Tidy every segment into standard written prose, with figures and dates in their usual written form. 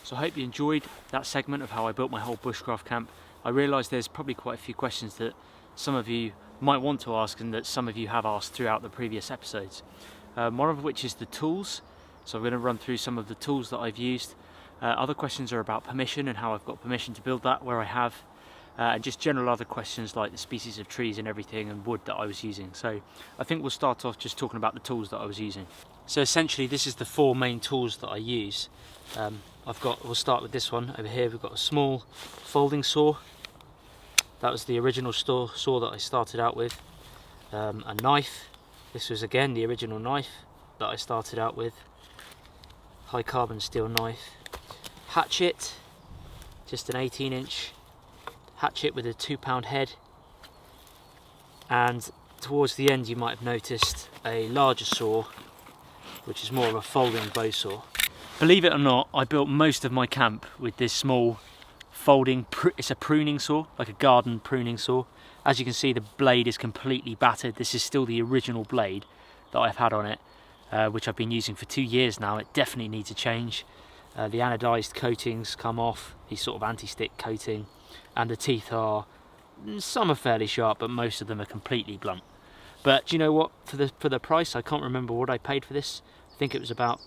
So I hope you enjoyed that segment of how I built my whole bushcraft camp. I realise there's probably quite a few questions that some of you might want to ask and that some of you have asked throughout the previous episodes. One of which is the tools. So I'm going to run through some of the tools that I've used. Other questions are about permission and how I've got permission to build that where I have. And just general other questions like the species of trees and everything and wood that I was using. So I think we'll start off just talking about the tools that I was using. So essentially this is the four main tools that I use. We'll start with this one over here. We've got a small folding saw. That was the original saw that I started out with. A knife. This was again the original knife that I started out with. High carbon steel knife. Hatchet, just an 18-inch hatchet with a 2-pound head. And towards the end you might have noticed a larger saw, which is more of a folding bow saw. Believe it or not, I built most of my camp with this small folding, it's a pruning saw, like a garden pruning saw. As you can see, the blade is completely battered. This is still the original blade that I've had on it, which I've been using for 2 years now. It definitely needs a change. The anodized coatings come off, the sort of anti-stick coating, and the teeth are, some are fairly sharp, but most of them are completely blunt. But do you know what, for the price, I can't remember what I paid for this. I think it was about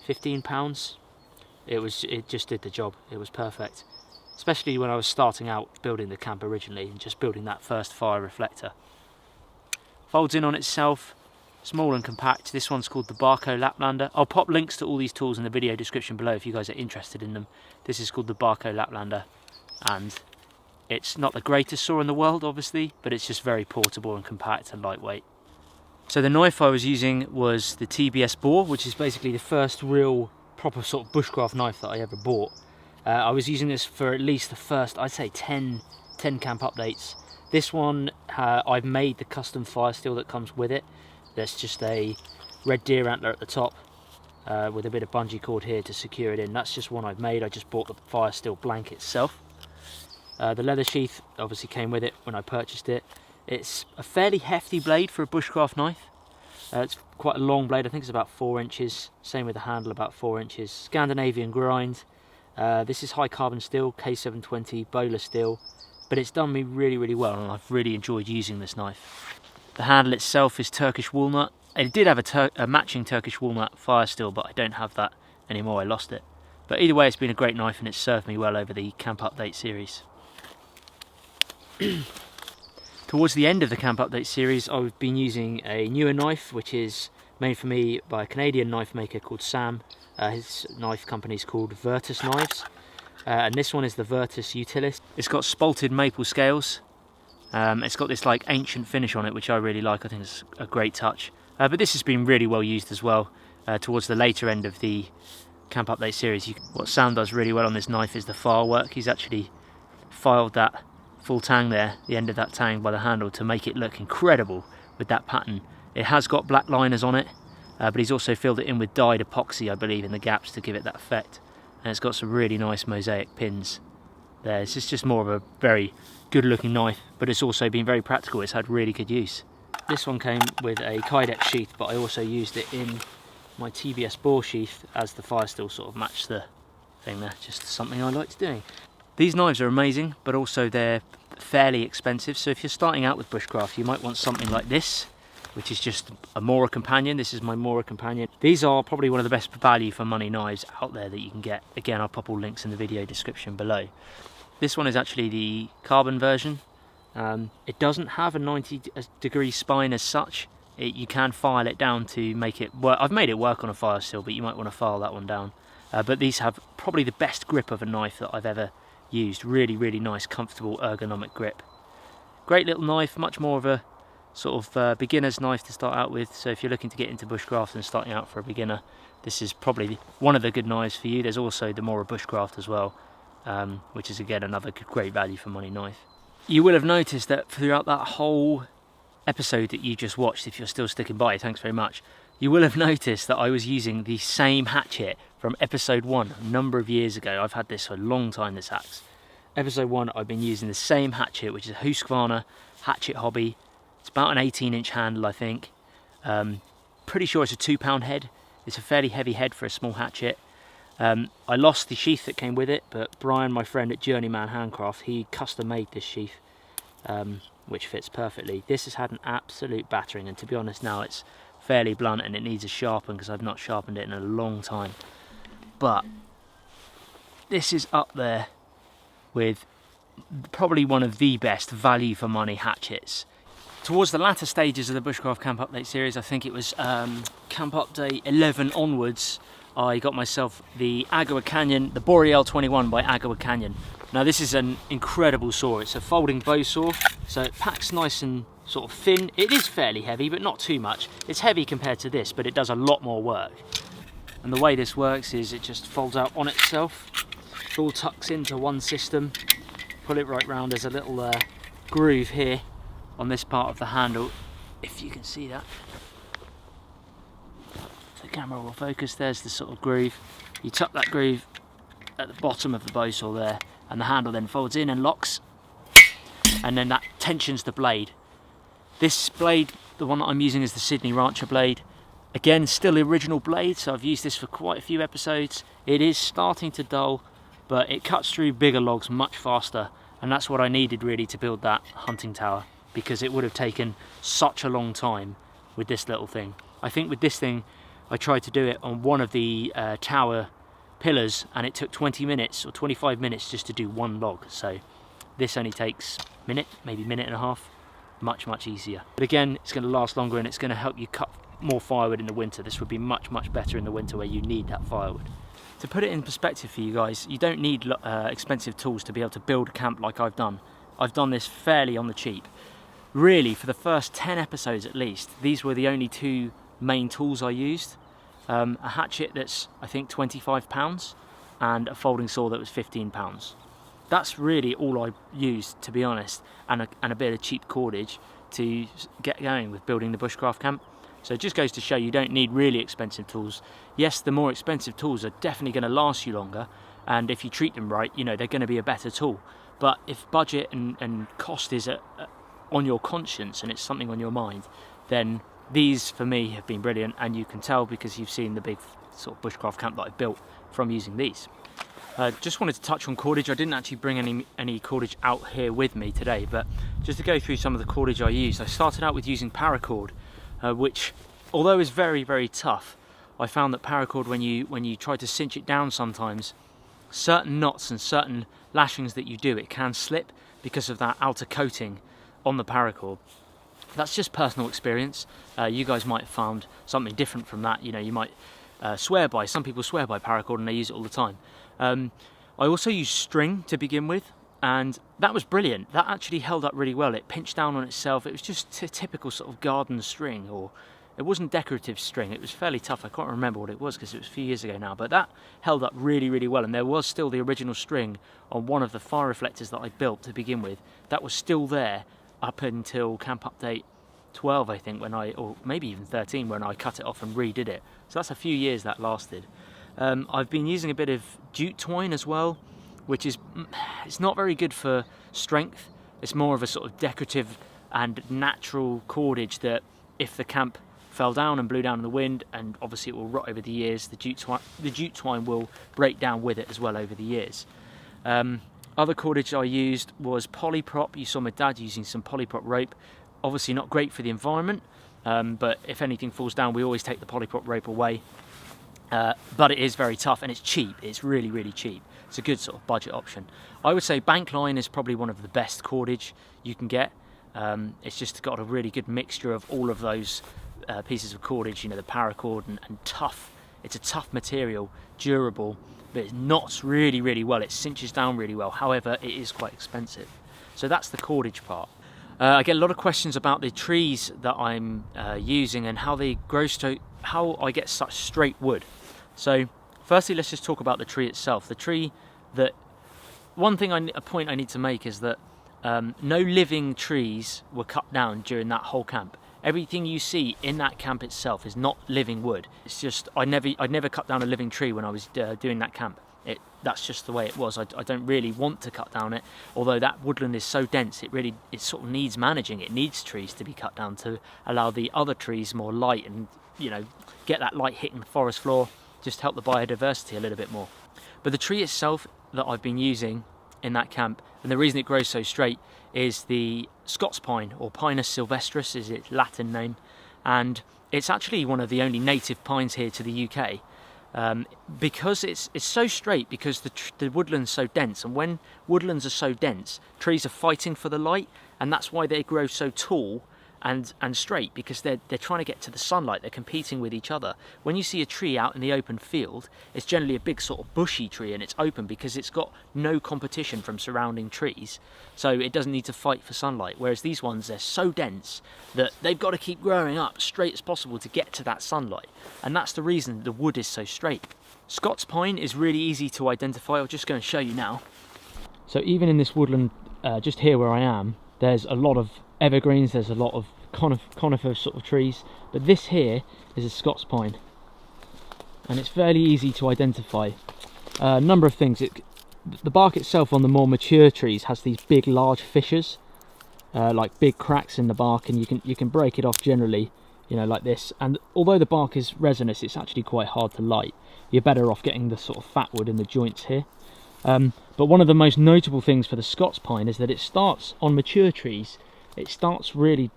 £15. It just did the job. It was perfect, especially when I was starting out building the camp originally and just building that first fire reflector. Folds in on itself, small and compact. This one's called the Barco Laplander. I'll pop links to all these tools in the video description below if you guys are interested in them. This is called the Barco Laplander, and it's not the greatest saw in the world obviously, but it's just very portable and compact and lightweight. So the knife I was using was the TBS bore, which is basically the first real proper sort of bushcraft knife that I ever bought. I was using this for at least the first, I'd say 10 camp updates. This one, I've made the custom fire steel that comes with it. There's just a red deer antler at the top with a bit of bungee cord here to secure it in. That's just one I've made. I just bought the fire steel blank itself. The leather sheath obviously came with it when I purchased it. It's a fairly hefty blade for a bushcraft knife. It's quite a long blade, I think it's about 4 inches. Same with the handle, about 4 inches. Scandinavian grind. This is high carbon steel, K720 bowler steel, but it's done me really, really well and I've really enjoyed using this knife. The handle itself is Turkish walnut. It did have a matching Turkish walnut fire steel, but I don't have that anymore, I lost it. But either way, it's been a great knife and it's served me well over the Camp Update series. Towards the end of the Camp Update series, I've been using a newer knife, which is made for me by a Canadian knife maker called Sam. His knife company is called Virtus Knives, and this one is the Virtus Utilis. It's got spalted maple scales. It's got this like ancient finish on it, which I really like. I think it's a great touch. But this has been really well used as well. Towards the later end of the Camp Update series, what Sam does really well on this knife is the file work. He's actually filed that full tang there, the end of that tang by the handle, to make it look incredible with that pattern. It has got black liners on it, but he's also filled it in with dyed epoxy, I believe, in the gaps to give it that effect. And it's got some really nice mosaic pins there. It's just more of a very good looking knife, but it's also been very practical. It's had really good use. This one came with a Kydex sheath, but I also used it in my TBS bore sheath as the fire steel sort of matched the thing there. Just something I liked doing. These knives are amazing, but also they're fairly expensive. So if you're starting out with bushcraft, you might want something like this, which is just a Mora Companion. This is my Mora Companion. These are probably one of the best value for money knives out there that you can get. Again, I'll pop all links in the video description below. This one is actually the carbon version. It doesn't have a 90-degree spine as such. You can file it down to make it work. I've made it work on a fire steel, but you might want to file that one down. But these have probably the best grip of a knife that I've ever used. Really, really nice, comfortable, ergonomic grip. Great little knife, much more of a sort of beginner's knife to start out with. So if you're looking to get into bushcraft and starting out for a beginner, this is probably one of the good knives for you. There's also the Mora Bushcraft as well, which is again another great value for money knife. You will have noticed that throughout that whole episode that you just watched, if you're still sticking by, thanks very much, you will have noticed that I was using the same hatchet from episode 1 a number of years ago. I've had this for a long time, this axe. Episode 1, I've been using the same hatchet, which is a Husqvarna hatchet hobby. It's about an 18-inch handle, I think. Pretty sure it's a 2-pound head. It's a fairly heavy head for a small hatchet. I lost the sheath that came with it, but Brian, my friend at Journeyman Handcraft, he custom made this sheath, which fits perfectly. This has had an absolute battering, and to be honest now it's fairly blunt and it needs a sharpen because I've not sharpened it in a long time. But this is up there with probably one of the best value for money hatchets. Towards the latter stages of the Bushcraft Camp Update series, I think it was Camp Update 11 onwards, I got myself the Agawa Canyon, the Boreal 21 by Agawa Canyon. Now this is an incredible saw. It's a folding bow saw, so it packs nice and sort of thin. It is fairly heavy, but not too much. It's heavy compared to this, but it does a lot more work. And the way this works is it just folds out on itself. It all tucks into one system. Pull it right round. There's a little groove here on this part of the handle, if you can see that. The camera will focus. There's the sort of groove. You tuck that groove at the bottom of the bow saw there, and the handle then folds in and locks, and then that tensions the blade. This blade, the one that I'm using, is the Sydney Rancher blade. Again, still the original blade, so I've used this for quite a few episodes. It is starting to dull, but it cuts through bigger logs much faster, and that's what I needed really to build that hunting tower, because it would have taken such a long time with this little thing. I think with this thing, I tried to do it on one of the tower pillars, and it took 20 minutes or 25 minutes just to do one log. So this only takes a minute, maybe a minute and a half. Much easier. But again, it's going to last longer and it's going to help you cut more firewood in the winter. This would be much better in the winter where you need that firewood. To put it in perspective for you guys, you don't need expensive tools to be able to build a camp like I've done. I've done this fairly on the cheap. Really, for the first 10 episodes at least, these were the only two main tools I used. A hatchet that's, I think, £25 and a folding saw that was £15. That's really all I used, to be honest, and a bit of cheap cordage to get going with building the bushcraft camp. So it just goes to show you don't need really expensive tools. Yes, the more expensive tools are definitely going to last you longer, and if you treat them right, you know, they're going to be a better tool. But if budget and cost is on your conscience and it's something on your mind, then these for me have been brilliant, and you can tell because you've seen the big sort of bushcraft camp that I built from using these. Just wanted to touch on cordage. I didn't actually bring any cordage out here with me today, but just to go through some of the cordage I used. I started out with using paracord, which, although is very tough, I found that paracord, when you try to cinch it down sometimes, certain knots and certain lashings that you do, it can slip because of that outer coating on the paracord. That's just personal experience. You guys might have found something different from that. You know, you might some people swear by paracord and they use it all the time. I also used string to begin with, and that was brilliant. That actually held up really well. It pinched down on itself. It was just a typical sort of garden string, or it wasn't decorative string. It was fairly tough. I can't remember what it was because it was a few years ago now, but that held up really well. And there was still the original string on one of the fire reflectors that I built to begin with. That was still there up until Camp Update 12, I think, or maybe even 13, when I cut it off and redid it. So that's a few years that lasted. I've been using a bit of jute twine as well, which it's not very good for strength. It's more of a sort of decorative and natural cordage that if the camp fell down and blew down in the wind, and obviously it will rot over the years, the jute twine will break down with it as well over the years. Other cordage I used was polyprop. You saw my dad using some polyprop rope. Obviously not great for the environment, but if anything falls down, we always take the polyprop rope away. But it is very tough and it's cheap. It's really cheap. It's a good sort of budget option. I would say bank line is probably one of the best cordage you can get. It's just got a really good mixture of all of those pieces of cordage, you know, the paracord and tough. It's a tough material, durable, but it knots really well. It cinches down really well. However, it is quite expensive. So that's the cordage part. I get a lot of questions about the trees that I'm using and how they grow, how I get such straight wood. So firstly, let's just talk about the tree itself. The tree a point I need to make is that no living trees were cut down during that whole camp. Everything you see in that camp itself is not living wood. It's just, I'd never cut down a living tree when I was doing that camp. That's just the way it was. I don't really want to cut down it, although that woodland is so dense, it sort of needs managing. It needs trees to be cut down to allow the other trees more light and, you know, get that light hitting the forest floor just help the biodiversity a little bit more. But the tree itself that I've been using in that camp, and the reason it grows so straight, is the Scots pine, or Pinus sylvestris is its Latin name, and it's actually one of the only native pines here to the UK. Because it's so straight, because the woodland's so dense, and when woodlands are so dense, trees are fighting for the light, and that's why they grow so tall and straight, because they're trying to get to the sunlight, they're competing with each other. When you see a tree out in the open field, it's generally a big sort of bushy tree, and it's open because it's got no competition from surrounding trees, so it doesn't need to fight for sunlight. Whereas these ones, they're so dense that they've got to keep growing up straight as possible to get to that sunlight, and that's the reason the wood is so straight. Scots pine is really easy to identify. I'll just go and show you now. So even in this woodland, just here where I am, there's a lot of evergreens, there's a lot of conifer sort of trees, but this here is a Scots pine, and it's fairly easy to identify. A number of things. The bark itself on the more mature trees has these big large fissures, like big cracks in the bark, and you can break it off generally, you know, like this. And although the bark is resinous, it's actually quite hard to light. You're better off getting the sort of fat wood in the joints here. But one of the most notable things for the Scots pine is that it starts on mature trees. It starts really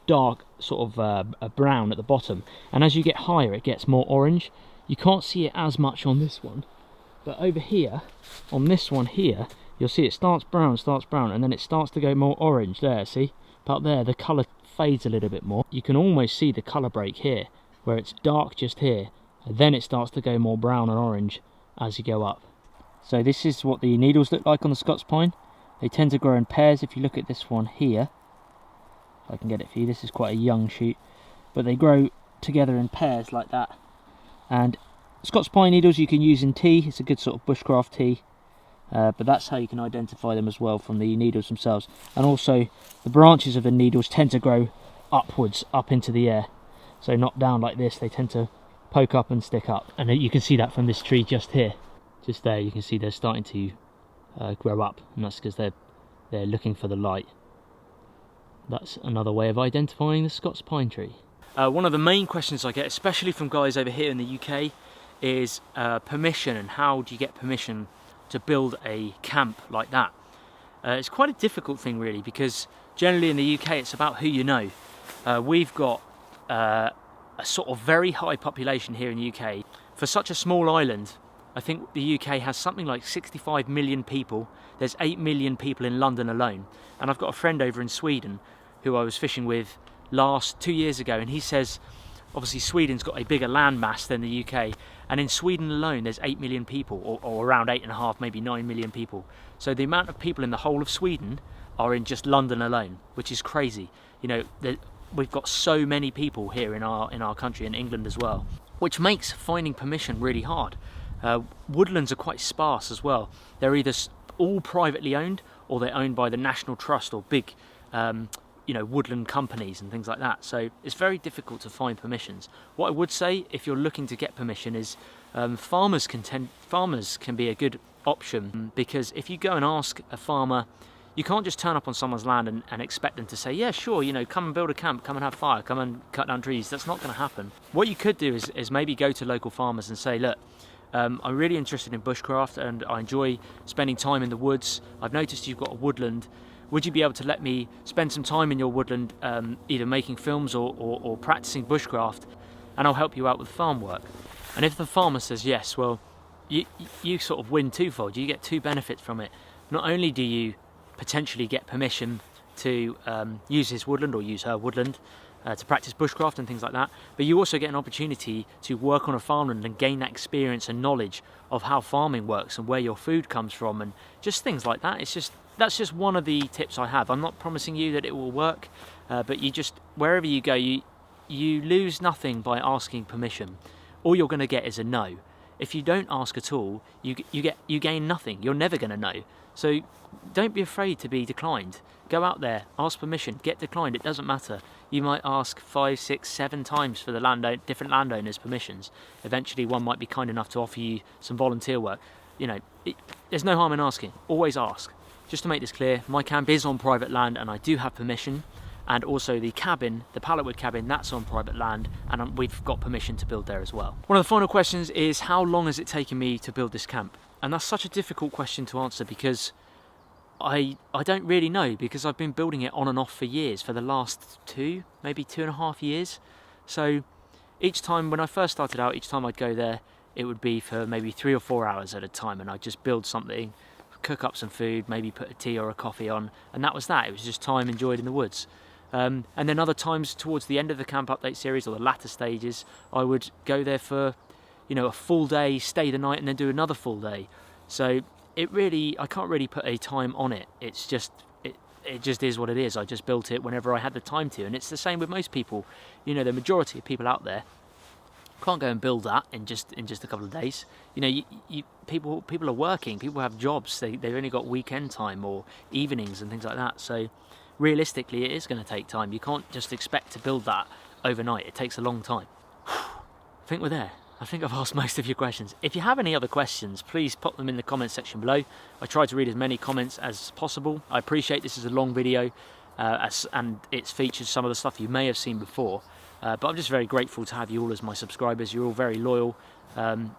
dark, sort of brown at the bottom, and as you get higher it gets more orange. You can't see it as much on this one, but over here, on this one here, you'll see it starts brown, and then it starts to go more orange there, see? But there, the colour fades a little bit more. You can almost see the colour break here, where it's dark just here, and then it starts to go more brown and orange as you go up. So this is what the needles look like on the Scots pine. They tend to grow in pairs. If you look at this one here, if I can get it for you, this is quite a young shoot, but they grow together in pairs like that. And Scots pine needles you can use in tea. It's a good sort of bushcraft tea, but that's how you can identify them as well, from the needles themselves. And also the branches of the needles tend to grow upwards, up into the air, so not down like this. They tend to poke up and stick up, and you can see that from this tree just here, just there. You can see they're starting to grow up, and that's because they're looking for the light. That's another way of identifying the Scots pine tree. One of the main questions I get, especially from guys over here in the UK, is permission, and how do you get permission to build a camp like that? It's quite a difficult thing really, because generally in the UK it's about who you know. We've got a sort of very high population here in the UK. For such a small island, I think the UK has something like 65 million people. There's 8 million people in London alone. And I've got a friend over in Sweden who I was fishing with 2 years ago, and he says obviously Sweden's got a bigger land mass than the UK, and in Sweden alone there's 8 million people, or around 8.5, maybe 9 million people. So the amount of people in the whole of Sweden are in just London alone, which is crazy. You know, we've got so many people here in our country, in England as well, which makes finding permission really hard. Woodlands are quite sparse as well. They're either all privately owned, or they're owned by the National Trust, or big you know, woodland companies and things like that. So it's very difficult to find permissions. What I would say, if you're looking to get permission, is farmers can be a good option, because if you go and ask a farmer, you can't just turn up on someone's land and expect them to say, yeah, sure, you know, come and build a camp, come and have fire, come and cut down trees. That's not going to happen. What you could do is maybe go to local farmers and say, look, I'm really interested in bushcraft and I enjoy spending time in the woods. I've noticed you've got a woodland. Would you be able to let me spend some time in your woodland, either making films or practicing bushcraft, and I'll help you out with farm work? And if the farmer says yes, well, you sort of win twofold. You get two benefits from it. Not only do you potentially get permission to use his woodland or use her woodland to practice bushcraft and things like that, but you also get an opportunity to work on a farmland and gain that experience and knowledge of how farming works and where your food comes from and just things like that. That's just one of the tips I have. I'm not promising you that it will work, but you just, wherever you go, you lose nothing by asking permission. All you're going to get is a no. If you don't ask at all, you gain nothing. You're never going to know. So don't be afraid to be declined. Go out there, ask permission, get declined. It doesn't matter. You might ask 5, 6, 7 times for the different landowners' permissions. Eventually, one might be kind enough to offer you some volunteer work. You know, there's no harm in asking. Always ask. Just to make this clear, my camp is on private land and I do have permission, and also the cabin, the palletwood cabin, that's on private land, and we've got permission to build there as well. One of the final questions is, how long has it taken me to build this camp? And that's such a difficult question to answer, because I don't really know, because I've been building it on and off for years, for the last maybe 2.5 years. So each time, when I first started out, each time I'd go there, it would be for maybe 3 or 4 hours at a time, and I'd just build something, cook up some food, maybe put a tea or a coffee on, and that was that. It was just time enjoyed in the woods. And then other times towards the end of the camp update series, or the latter stages, I would go there for, you know, a full day, stay the night, and then do another full day. So I can't really put a time on it. It's just, it just is what it is. I just built it whenever I had the time to, and it's the same with most people. You know, the majority of people out there can't go and build that in just a couple of days. You know, people are working, people have jobs, they've only got weekend time or evenings and things like that. So realistically, it is going to take time. You can't just expect to build that overnight. It takes a long time. I think we're there. I think I've asked most of your questions. If you have any other questions, please pop them in the comments section below. I try to read as many comments as possible. I appreciate this is a long video, and it features some of the stuff you may have seen before. But I'm just very grateful to have you all as my subscribers. You're all very loyal.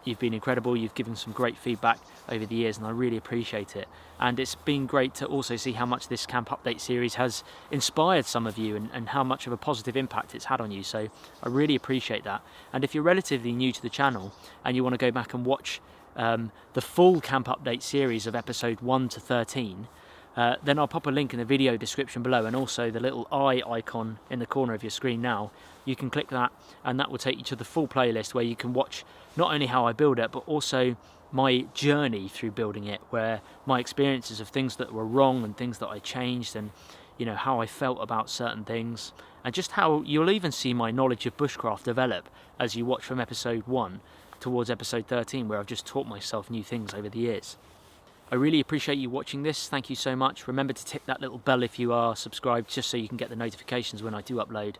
You've been incredible. You've given some great feedback over the years, and I really appreciate it. And it's been great to also see how much this camp update series has inspired some of you, and how much of a positive impact it's had on you. So I really appreciate that. And if you're relatively new to the channel and you want to go back and watch the full camp update series of episode 1 to 13, then I'll pop a link in the video description below, and also the little eye icon in the corner of your screen now. You can click that, and that will take you to the full playlist, where you can watch not only how I build it, but also my journey through building it, where my experiences of things that were wrong and things that I changed, and you know, how I felt about certain things, and just how you'll even see my knowledge of bushcraft develop as you watch from episode 1 towards episode 13, where I've just taught myself new things over the years. I really appreciate you watching this. Thank you so much. Remember to tick that little bell if you are subscribed, just so you can get the notifications when I do upload.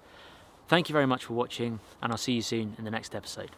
Thank you very much for watching, and I'll see you soon in the next episode.